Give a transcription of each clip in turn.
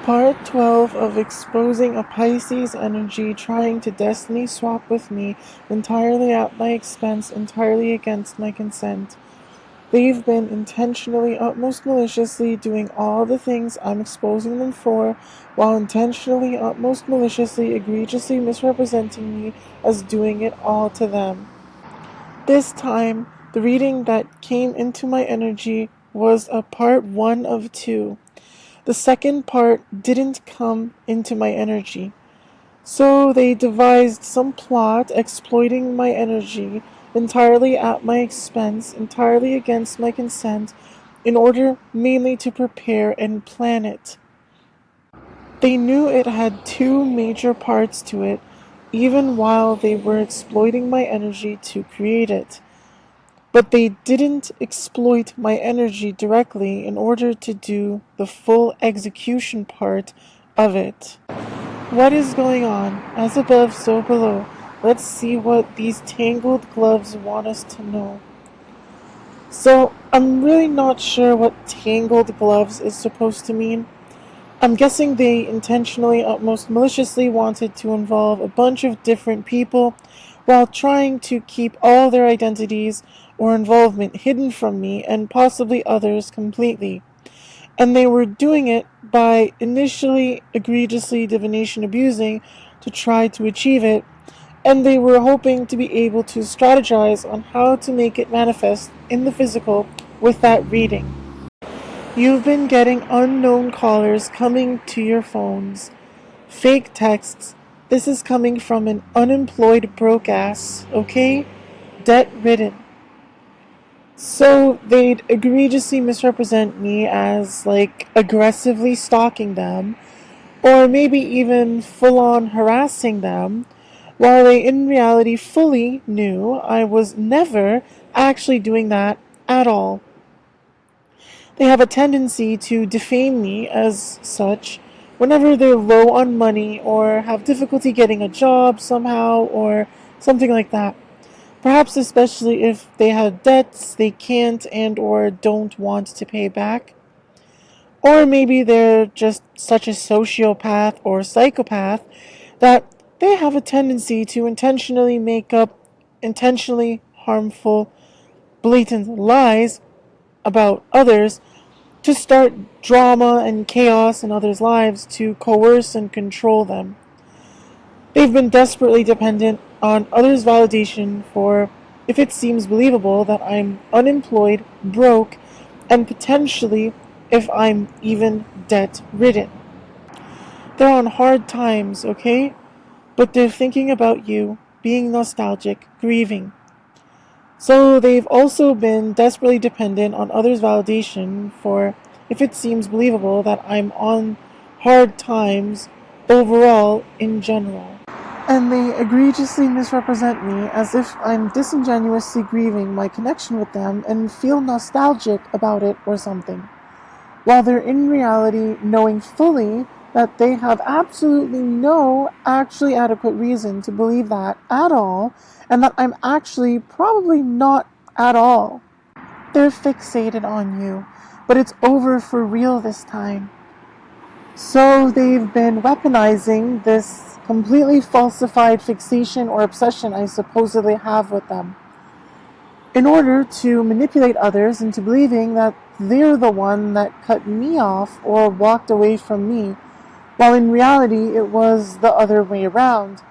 Part 12 of exposing a Pisces energy trying to destiny swap with me entirely at my expense, entirely against my consent. They've been intentionally, utmost maliciously doing all the things I'm exposing them for, while intentionally, utmost maliciously, egregiously misrepresenting me as doing it all to them. This time, the reading that came into my energy was a part 1 of 2. The second part didn't come into my energy. So they devised some plot exploiting my energy entirely at my expense, entirely against my consent, in order mainly to prepare and plan it. They knew it had 2 major parts to it, even while they were exploiting my energy to create it. But they didn't exploit my energy directly in order to do the full execution part of it. What is going on? As above, so below. Let's see what these tangled gloves want us to know. So, I'm really not sure what tangled gloves is supposed to mean. I'm guessing they intentionally, utmost maliciously wanted to involve a bunch of different people while trying to keep all their identities or involvement hidden from me and possibly others completely. And they were doing it by initially egregiously divination abusing to try to achieve it, and they were hoping to be able to strategize on how to make it manifest in the physical with that reading. You've been getting unknown callers coming to your phones. Fake texts. This is coming from an unemployed broke ass, okay? Debt ridden. So they'd egregiously misrepresent me as, aggressively stalking them, or maybe even full on harassing them, while they in reality fully knew I was never actually doing that at all. They have a tendency to defame me as such whenever they're low on money or have difficulty getting a job somehow or something like that. Perhaps especially if they have debts they can't and or don't want to pay back. Or maybe they're just such a sociopath or psychopath that they have a tendency to intentionally make up intentionally harmful, blatant lies about others to start drama and chaos in others' lives to coerce and control them. They've been desperately dependent on others' validation for if it seems believable that I'm unemployed, broke, and potentially if I'm even debt-ridden. They're on hard times, okay? But they're thinking about you, being nostalgic, grieving. So they've also been desperately dependent on others' validation for if it seems believable that I'm on hard times overall in general. And they egregiously misrepresent me as if I'm disingenuously grieving my connection with them and feel nostalgic about it or something, while they're in reality knowing fully that they have absolutely no actually adequate reason to believe that at all, and that I'm actually probably not at all. They're fixated on you, but it's over for real this time. So they've been weaponizing this completely falsified fixation or obsession I supposedly have with them, in order to manipulate others into believing that they're the one that cut me off or walked away from me, while in reality it was the other way around,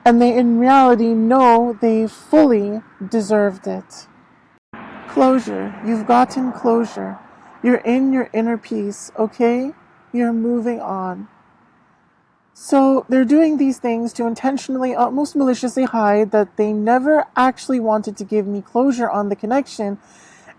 and they in reality know they fully deserved it. Closure. You've gotten closure. You're in your inner peace, okay? You're moving on. So they're doing these things to intentionally, almost maliciously hide that they never actually wanted to give me closure on the connection,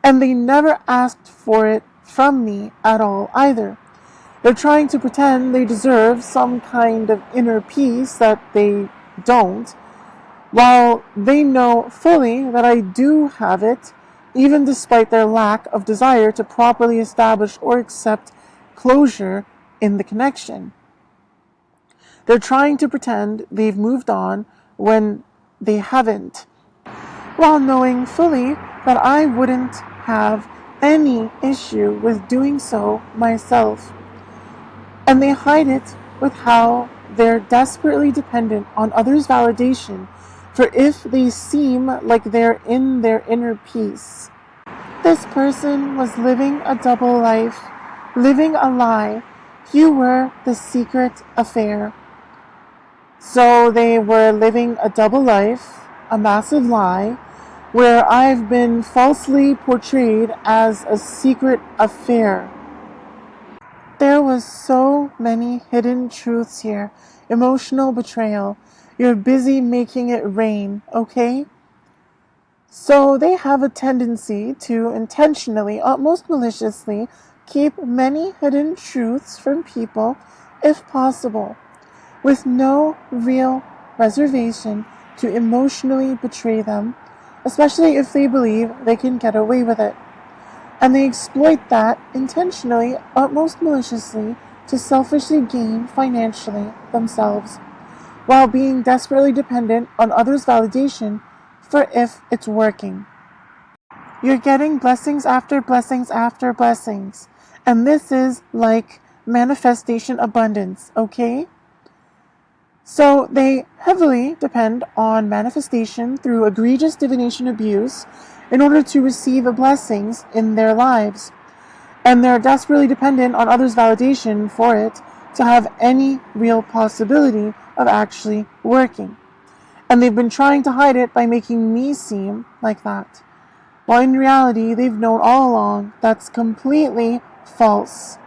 and they never asked for it from me at all either. They're trying to pretend they deserve some kind of inner peace that they don't, while they know fully that I do have it, even despite their lack of desire to properly establish or accept closure in the connection. They're trying to pretend they've moved on when they haven't, while knowing fully that I wouldn't have any issue with doing so myself. And they hide it with how they're desperately dependent on others' validation for if they seem like they're in their inner peace. This person was living a double life, living a lie. You were the secret affair. So they were living a double life, a massive lie, where I've been falsely portrayed as a secret affair. There was so many hidden truths here. Emotional betrayal. You're busy making it rain, okay? So they have a tendency to intentionally, almost maliciously, keep many hidden truths from people, if possible, with no real reservation to emotionally betray them, especially if they believe they can get away with it. And they exploit that intentionally, utmost maliciously, to selfishly gain financially themselves, while being desperately dependent on others' validation for if it's working. You're getting blessings after blessings after blessings, and this is like manifestation abundance, okay? So they heavily depend on manifestation through egregious divination abuse in order to receive blessings in their lives. And they're desperately dependent on others' validation for it to have any real possibility of actually working. And they've been trying to hide it by making me seem like that. While in reality, they've known all along that's completely false.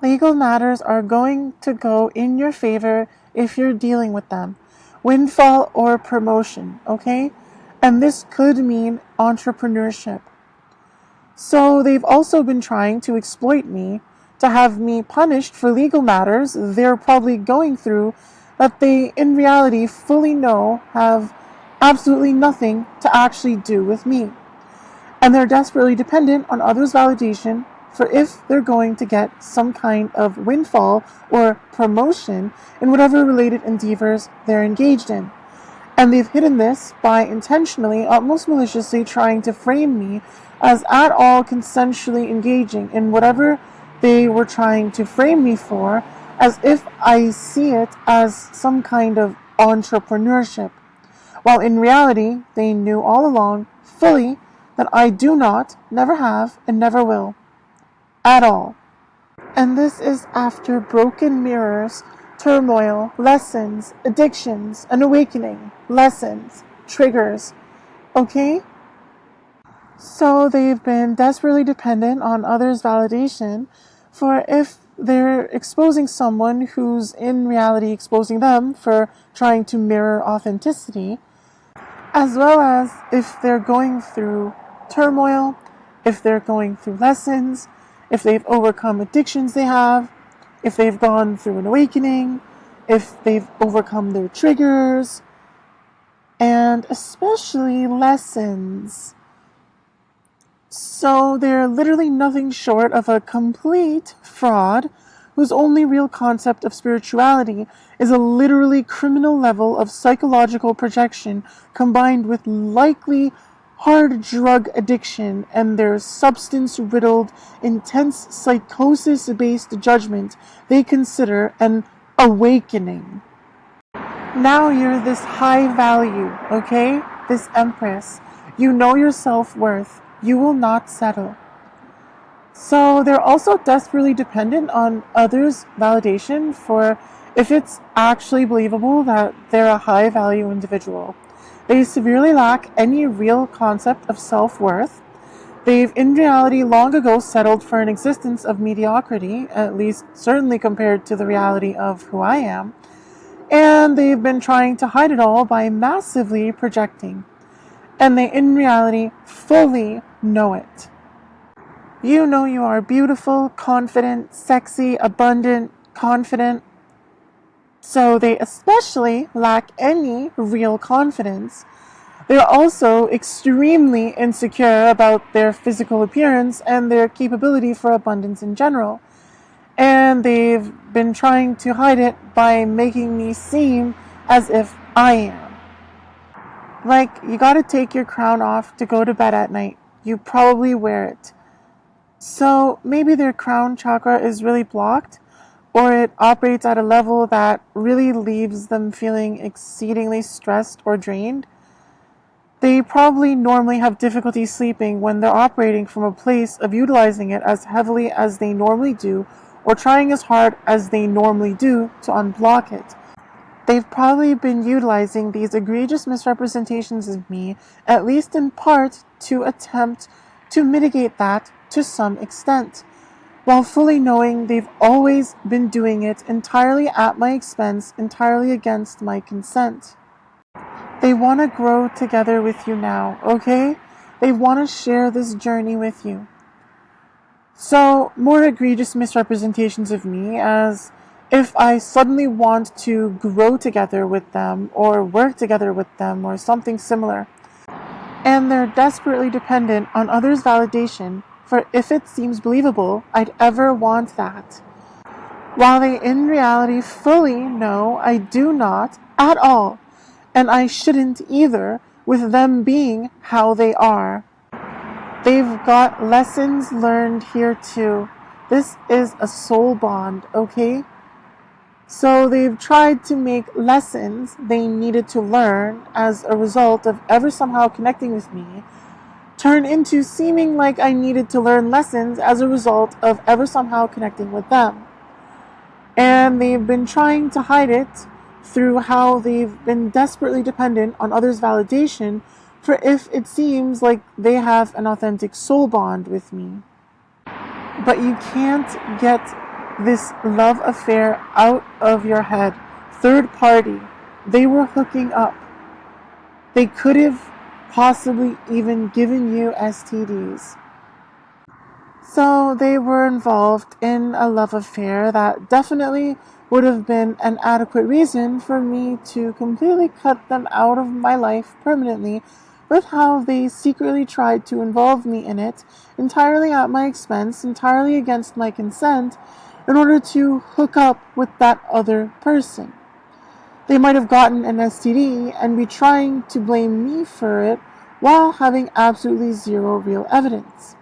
Legal matters are going to go in your favor if you're dealing with them. Windfall or promotion, okay? And this could mean entrepreneurship. So they've also been trying to exploit me to have me punished for legal matters they're probably going through that they in reality fully know have absolutely nothing to actually do with me. And they're desperately dependent on others' validation for if they're going to get some kind of windfall or promotion in whatever related endeavors they're engaged in. And they've hidden this by intentionally, almost maliciously, trying to frame me as at all consensually engaging in whatever they were trying to frame me for, as if I see it as some kind of entrepreneurship. While in reality, they knew all along, fully, that I do not, never have, and never will. At all. And this is after broken mirrors, turmoil, lessons, addictions, an awakening, lessons, triggers. Okay? So they've been desperately dependent on others' validation for if they're exposing someone who's in reality exposing them for trying to mirror authenticity, as well as if they're going through turmoil, if they're going through lessons, if they've overcome addictions they have, if they've gone through an awakening, if they've overcome their triggers, and especially lessons. So they're literally nothing short of a complete fraud whose only real concept of spirituality is a literally criminal level of psychological projection combined with likely hard drug addiction and their substance-riddled, intense psychosis-based judgment they consider an awakening. Now you're this high value, okay? This empress. You know your self-worth. You will not settle. So they're also desperately dependent on others' validation for if it's actually believable that they're a high-value individual. They severely lack any real concept of self-worth. They've in reality long ago settled for an existence of mediocrity, at least certainly compared to the reality of who I am. And they've been trying to hide it all by massively projecting. And they in reality fully know it. You know you are beautiful, confident, sexy, abundant, confident. So they especially lack any real confidence. They're also extremely insecure about their physical appearance and their capability for abundance in general. And they've been trying to hide it by making me seem as if I am. Like, you gotta take your crown off to go to bed at night. You probably wear it. So maybe their crown chakra is really blocked, or it operates at a level that really leaves them feeling exceedingly stressed or drained. They probably normally have difficulty sleeping when they're operating from a place of utilizing it as heavily as they normally do, or trying as hard as they normally do to unblock it. They've probably been utilizing these egregious misrepresentations of me, at least in part, to attempt to mitigate that to some extent, while fully knowing they've always been doing it entirely at my expense, entirely against my consent. They want to grow together with you now, okay? They want to share this journey with you. So, more egregious misrepresentations of me as if I suddenly want to grow together with them or work together with them or something similar. And they're desperately dependent on others' validation for if it seems believable, I'd ever want that. While they in reality fully know I do not at all, and I shouldn't either, with them being how they are. They've got lessons learned here too. This is a soul bond, okay? So they've tried to make lessons they needed to learn as a result of ever somehow connecting with me turn into seeming like I needed to learn lessons as a result of ever somehow connecting with them. And they've been trying to hide it through how they've been desperately dependent on others' validation for if it seems like they have an authentic soul bond with me. But you can't get this love affair out of your head. Third party. They were hooking up. They could have possibly even given you STDs. So they were involved in a love affair that definitely would have been an adequate reason for me to completely cut them out of my life permanently, with how they secretly tried to involve me in it, entirely at my expense, entirely against my consent, in order to hook up with that other person. They might have gotten an STD and be trying to blame me for it while having absolutely zero real evidence.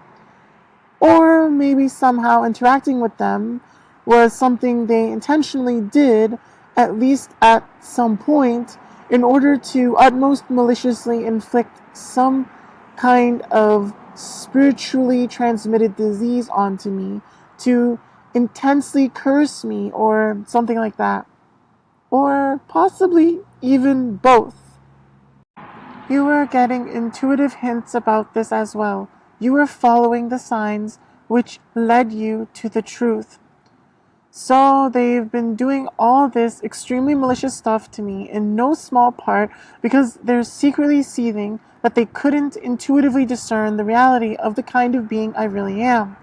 Or maybe somehow interacting with them was something they intentionally did, at least at some point, in order to utmost maliciously inflict some kind of spiritually transmitted disease onto me, to intensely curse me, or something like that. Or possibly even both. You were getting intuitive hints about this as well. You were following the signs which led you to the truth. So they've been doing all this extremely malicious stuff to me in no small part because they're secretly seething that they couldn't intuitively discern the reality of the kind of being I really am.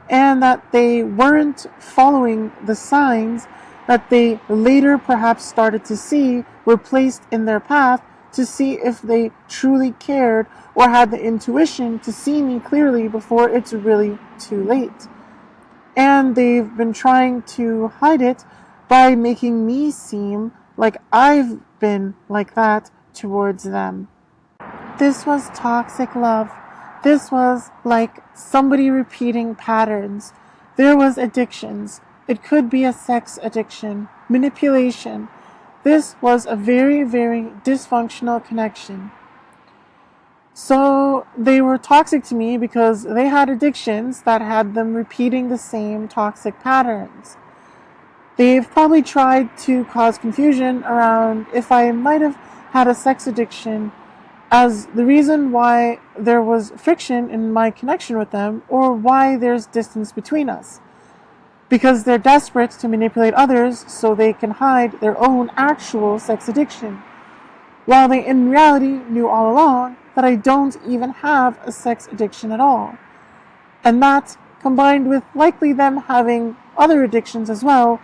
And that they weren't following the signs that they later perhaps started to see were placed in their path to see if they truly cared or had the intuition to see me clearly before it's really too late. And they've been trying to hide it by making me seem like I've been like that towards them. This was toxic love. This was like somebody repeating patterns. There was addictions. It could be a sex addiction, manipulation. This was a very, very dysfunctional connection. So they were toxic to me because they had addictions that had them repeating the same toxic patterns. They've probably tried to cause confusion around if I might have had a sex addiction as the reason why there was friction in my connection with them, or why there's distance between us. Because they're desperate to manipulate others so they can hide their own actual sex addiction, while they in reality knew all along that I don't even have a sex addiction at all. And that, combined with likely them having other addictions as well,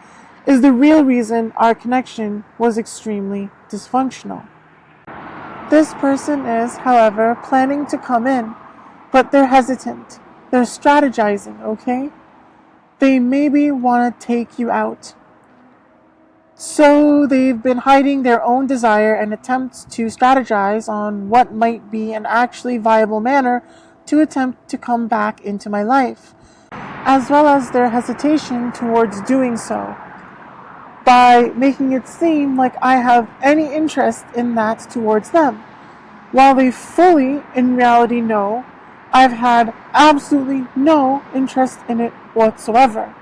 is the real reason our connection was extremely dysfunctional. This person is, however, planning to come in, but they're hesitant. They're strategizing, okay? They maybe want to take you out. So they've been hiding their own desire and attempts to strategize on what might be an actually viable manner to attempt to come back into my life. as well as their hesitation towards doing so, by making it seem like I have any interest in that towards them, while they fully, in reality, know I've had absolutely no interest in it whatsoever.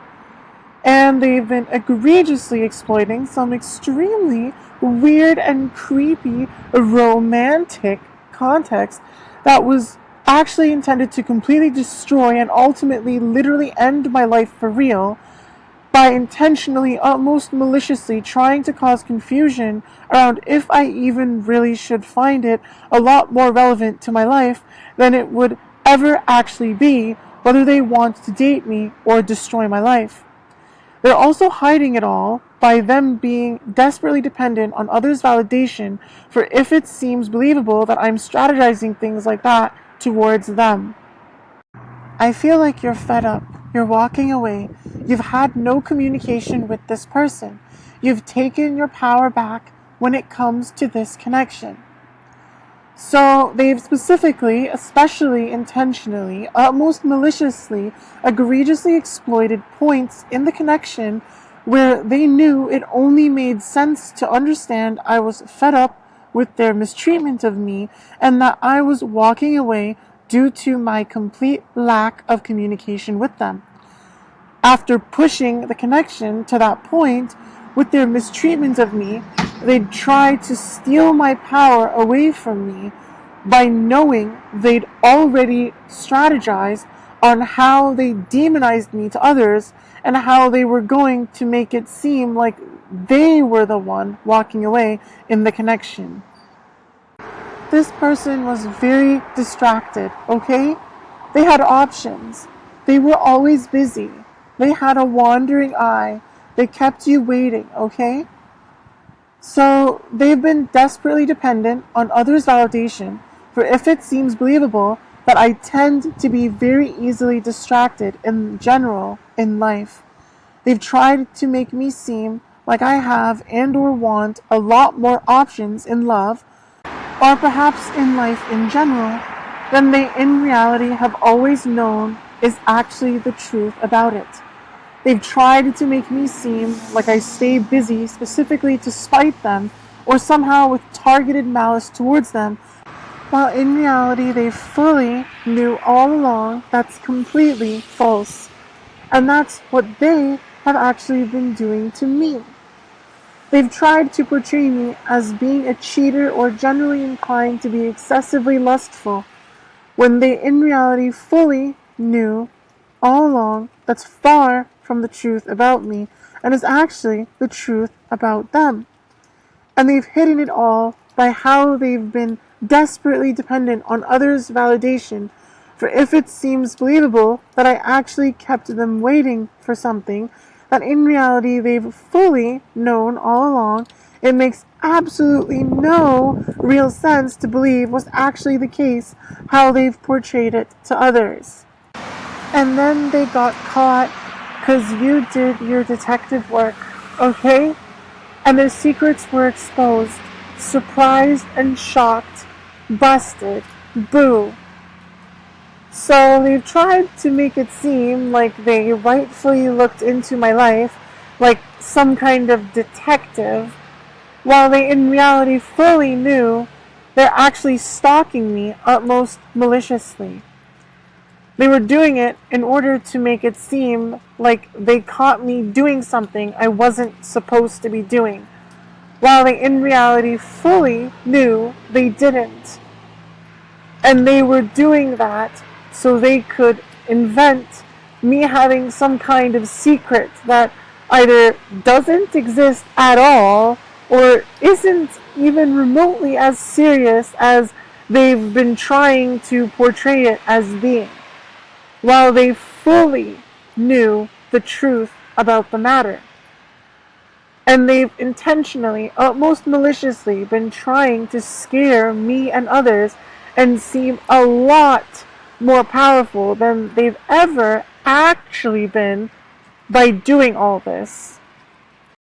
And they've been egregiously exploiting some extremely weird and creepy romantic context that was actually intended to completely destroy and ultimately literally end my life for real, by intentionally, almost maliciously, trying to cause confusion around if I even really should find it a lot more relevant to my life than it would ever actually be, whether they want to date me or destroy my life. They're also hiding it all by them being desperately dependent on others' validation for if it seems believable that I'm strategizing things like that towards them. I feel like you're fed up. You're walking away. You've had no communication with this person. You've taken your power back when it comes to this connection. So they've specifically, especially intentionally, most maliciously, egregiously exploited points in the connection where they knew it only made sense to understand I was fed up with their mistreatment of me and that I was walking away due to my complete lack of communication with them. After pushing the connection to that point with their mistreatment of me, they'd try to steal my power away from me by knowing they'd already strategized on how they demonized me to others and how they were going to make it seem like they were the one walking away in the connection. This person was very distracted, okay? They had options. They were always busy. They had a wandering eye. They kept you waiting, okay? So they've been desperately dependent on others' validation for if it seems believable that I tend to be very easily distracted in general in life. They've tried to make me seem like I have and or want a lot more options in love, or perhaps in life in general, than they in reality have always known is actually the truth about it. They've tried to make me seem like I stay busy specifically to spite them or somehow with targeted malice towards them, while in reality they fully knew all along that's completely false. And that's what they have actually been doing to me. They've tried to portray me as being a cheater or generally inclined to be excessively lustful, when they in reality fully knew all along that's far from the truth about me and is actually the truth about them. And they've hidden it all by how they've been desperately dependent on others' validation for if it seems believable that I actually kept them waiting for something that in reality they've fully known all along it makes absolutely no real sense to believe was actually the case how they've portrayed it to others. And then they got caught because you did your detective work, okay? And their secrets were exposed, surprised and shocked, busted, boo. So they've tried to make it seem like they rightfully looked into my life like some kind of detective, while they in reality fully knew they're actually stalking me utmost maliciously. They were doing it in order to make it seem like they caught me doing something I wasn't supposed to be doing, while they in reality fully knew they didn't. And they were doing that so they could invent me having some kind of secret that either doesn't exist at all or isn't even remotely as serious as they've been trying to portray it as being, while they fully knew the truth about the matter. And they've intentionally, most maliciously, been trying to scare me and others and seem a lot more powerful than they've ever actually been by doing all this.